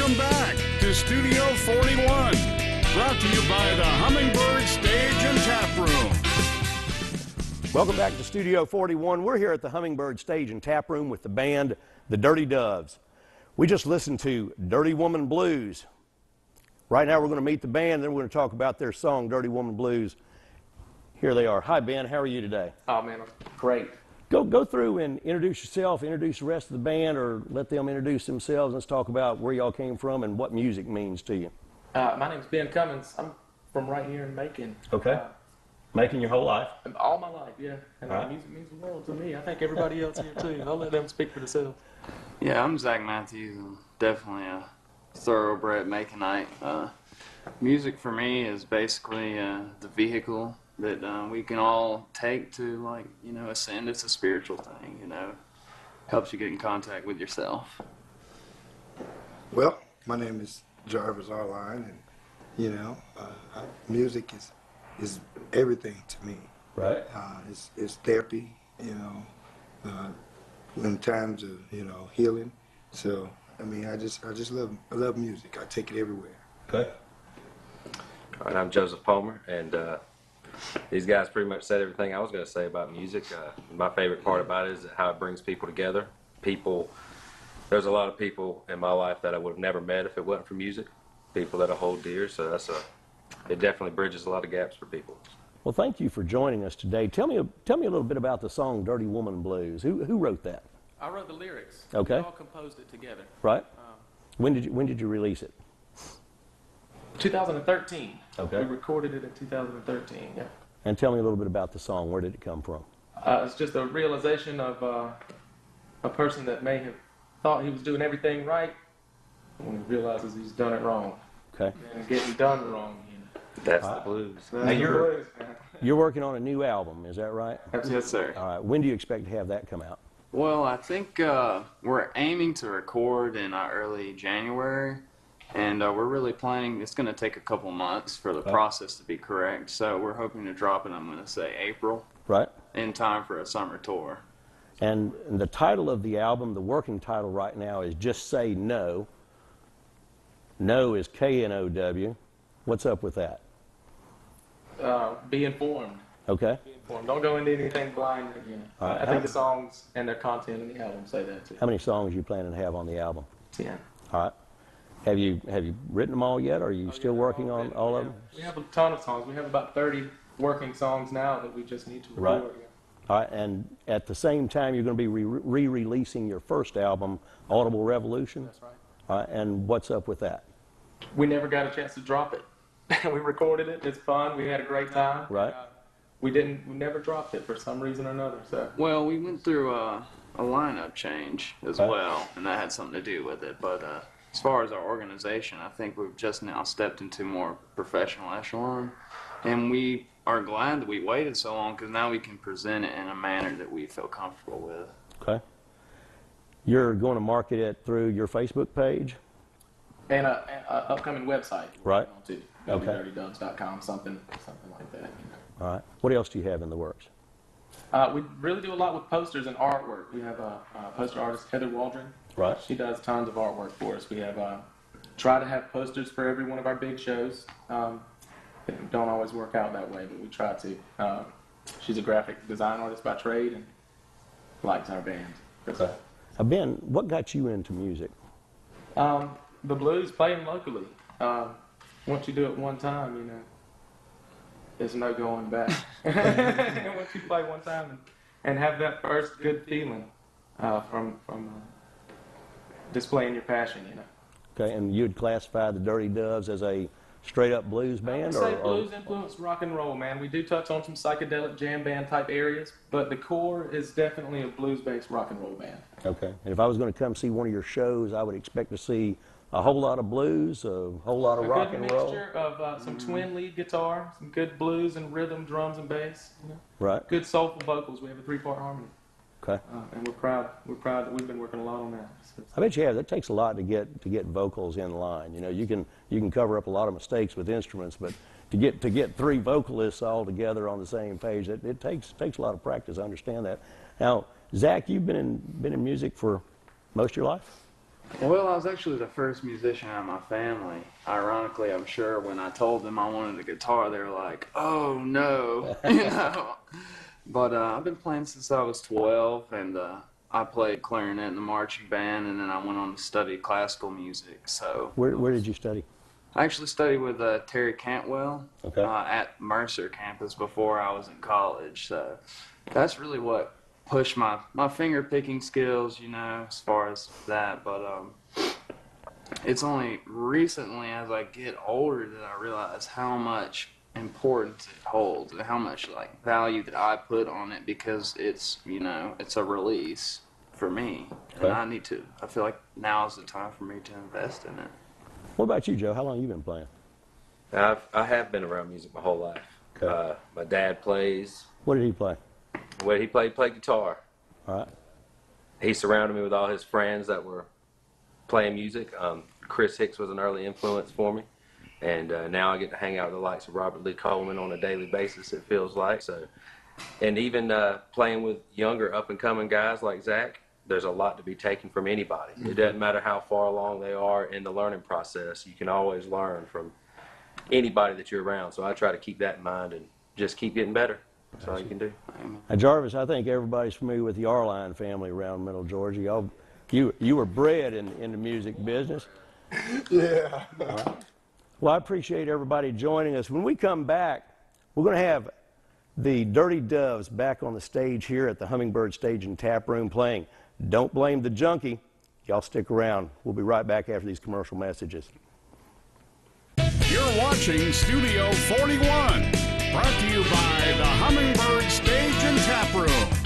Welcome back to Studio 41, brought to you by the Hummingbird Stage and Taproom. Welcome back to Studio 41. We're here at the Hummingbird Stage and Taproom with the band, the Dirty Doves. We just listened to Dirty Woman Blues. Right now we're going to meet the band, then we're going to talk about their song, Dirty Woman Blues. Here they are. Hi, Ben. How are you today? Oh, man, I'm great. Go through and introduce yourself, introduce the rest of the band, or let them introduce themselves. Let's talk about where y'all came from and what music means to you. My name's Ben Cummins. I'm from right here in Macon. Okay. Macon your whole life? All my life, yeah. And music means the world to me. I think everybody else here, too. I'll let them speak for themselves. Yeah, I'm Zach Matthews. I'm definitely a thoroughbred Maconite. Music for me is basically the vehicle that we can all take to, like, you know, ascend. It's a spiritual thing, you know. Helps you get in contact with yourself. Well, my name is Jarvis Arline, and, you know, music is everything to me. Right. It's therapy, you know, in times of, you know, healing. So, I mean, I love music. I take it everywhere. Okay. All right, I'm Joseph Palmer, and these guys pretty much said everything I was going to say about music. My favorite part about it is how it brings people together. There's a lot of people in my life that I would have never met if it wasn't for music, people that I hold dear, so it definitely bridges a lot of gaps for people. Well, thank you for joining us today. Tell me a little bit about the song Dirty Woman Blues. Who wrote that? I wrote the lyrics. Okay. We all composed it together. Right. When did you release it? 2013. Okay. We recorded it in 2013, yeah. And tell me a little bit about the song. Where did it come from? It's just a realization of a person that may have thought he was doing everything right when he realizes he's done it wrong. Okay. And getting done wrong, you know. That's the blues. Now you're working on a new album, is that right? Yes, sir. All right. When do you expect to have that come out? Well, I think we're aiming to record in early January, and we're really planning, it's going to take a couple months for the process to be correct, so we're hoping to drop it, I'm going to say April. Right. In time for a summer tour. And the title of the album, the working title right now, is Just Say No. No is K-N-O-W. What's up with that? Be informed. Okay. Be informed. Don't go into anything blind. You know. Right. I think the songs and their content in the album say that too. How many songs are you planning to have on the album? 10. All right. Have you written them all yet, or are you still working on all of them? We have a ton of songs. We have about 30 working songs now that we just need to record. Right. All right, and at the same time, you're going to be re-releasing your first album, Audible Revolution? That's right. All right, and what's up with that? We never got a chance to drop it. We recorded it. It's fun. We had a great time. Right. We never dropped it for some reason or another. So. Well, we went through a lineup change as well, and that had something to do with it. But as far as our organization, I think we've just now stepped into more professional echelon, and we are glad that we waited so long because now we can present it in a manner that we feel comfortable with. Okay. You're going to market it through your Facebook page? And an upcoming website. Right. To okay. dirtydoves.com, something like that. You know. All right. What else do you have in the works? We really do a lot with posters and artwork. We have a poster artist, Heather Waldron. Right. She does tons of artwork for us. We have try to have posters for every one of our big shows. It don't always work out that way, but we try to. She's a graphic design artist by trade and likes our band. Okay. Ben, what got you into music? The blues, playing locally. Once you do it one time, you know, there's no going back. Once you play one time and have that first good feeling from displaying your passion, you know. Okay, and you'd classify the Dirty Doves as a straight-up blues band? I would say blues influenced rock and roll, man. We do touch on some psychedelic jam band type areas, but the core is definitely a blues-based rock and roll band. Okay, and if I was going to come see one of your shows, I would expect to see a whole lot of blues, a whole lot of rock and roll. A good mixture of some twin lead guitar, some good blues and rhythm, drums and bass. You know? Right. Good soulful vocals. We have a 3-part harmony. Okay. And we're proud that we've been working a lot on that. I bet you have. That takes a lot to get vocals in line. You know, you can cover up a lot of mistakes with instruments, but to get 3 vocalists all together on the same page, it takes a lot of practice. I understand that. Now, Zach, you've been in music for most of your life? Well, I was actually the first musician out of my family. Ironically, I'm sure when I told them I wanted a guitar, they were like, "Oh no," you know. But I've been playing since I was 12, and I played clarinet in the marching band, and then I went on to study classical music. So Where did you study? I actually studied with Terry Cantwell Okay. at Mercer campus before I was in college. So that's really what pushed my finger picking skills, you know, as far as that. But it's only recently as I get older that I realize how much importance it holds and how much like value that I put on it, because it's, you know, it's a release for me. Okay. And I feel like now is the time for me to invest in it. What about you, Joe? How long have you been playing? I have been around music my whole life. Okay. My dad plays. What did he play? Well, he played guitar. All right. He surrounded me with all his friends that were playing music. Chris Hicks was an early influence for me, and now I get to hang out with the likes of Robert Lee Coleman on a daily basis, it feels like. So, and even playing with younger up-and-coming guys like Zach, there's a lot to be taken from anybody. It doesn't matter how far along they are in the learning process. You can always learn from anybody that you're around. So I try to keep that in mind and just keep getting better. That's all you can do. Now, Jarvis, I think everybody's familiar with the Arline family around Middle Georgia. You were bred in the music business. Yeah. Well, I appreciate everybody joining us. When we come back, we're going to have the Dirty Doves back on the stage here at the Hummingbird Stage and Tap Room playing Don't Blame the Junkie. Y'all stick around. We'll be right back after these commercial messages. You're watching Studio 41, brought to you by the Hummingbird Stage and Tap Room.